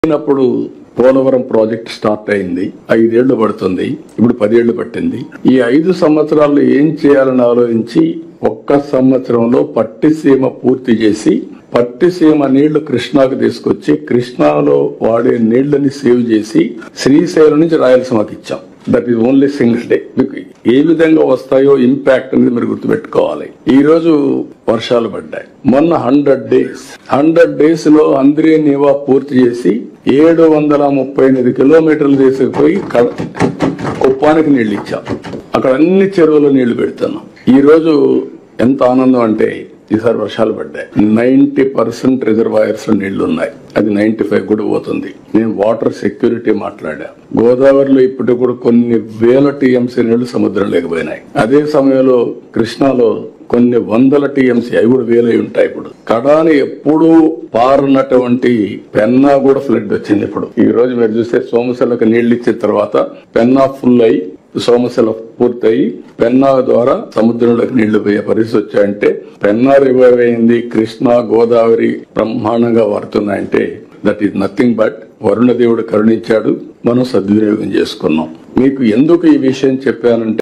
అయినప్పుడు Polavaram project start అయింది. 5 ఏళ్లు పడుతుంది, ఇప్పుడు 10 ఏళ్లు పట్టింది. ఈ 5 సంవత్సరాల్లో ఏం చేయాలని ఆలోచించి ఒక్క సంవత్సరంలో పట్టిసీమ పూర్తి చేసి పట్టిసీమ నీళ్లు కృష్ణాకు తీసుకొచ్చి కృష్ణాలో వాడే నీళ్లని సేవ్ చేసి శ్రీశైలం నుంచి రాయలసీమకి ఇచ్చాం. That is only single day. ఏ విధంగా వస్తాయో ఇంపాక్ట్ అనేది మీరు గుర్తుపెట్టుకోవాలి. ఈ రోజు వర్షాలు పడ్డాయి. మొన్న 100 డేస్ లో అంద్రే నీవా పూర్తి చేసి 738 కిలోమీటర్లు తీసుకుపోయి కుప్పానికి నీళ్లు ఇచ్చాం. అక్కడ అన్ని చెరువులు నీళ్లు పెడుతున్నాం. ఈ రోజు ఎంత ఆనందం అంటే ఈసారి వర్షాలు పడ్డాయి. 90% రిజర్వాయర్స్ లో నీళ్లు ఉన్నాయి. అది 95 కూడా పోతుంది. నేను వాటర్ సెక్యూరిటీ మాట్లాడా. గోదావరిలో ఇప్పటికి కూడా కొన్ని వేల టీఎంసీ నీళ్లు సముద్రం లేకపోయినాయి. అదే సమయంలో కృష్ణాలో కొన్ని వందల టీఎంసీ, అవి కూడా వేలై ఉంటాయి. ఇప్పుడు కడాని ఎప్పుడూ పారినటువంటి పెన్నా కూడా ఫ్లడ్ వచ్చింది. ఇప్పుడు ఈ రోజు మీరు చూస్తే సోమశిలకు నీళ్లు ఇచ్చిన తర్వాత పెన్నా ఫుల్ అయి సోమశిల పూర్తయి పెన్నా ద్వారా సముద్రంలోకి నీళ్లు పోయే పరిస్థితి వచ్చాయంటే పెన్నా రివైవ్ అయింది. కృష్ణా గోదావరి బ్రహ్మాండంగా వాడుతున్నాయంటే that is nothing but Varuna దేవుడు కరుణించాడు, మనం సద్వినియోగం చేసుకున్నాం. మీకు ఎందుకు ఈ విషయం చెప్పానంటే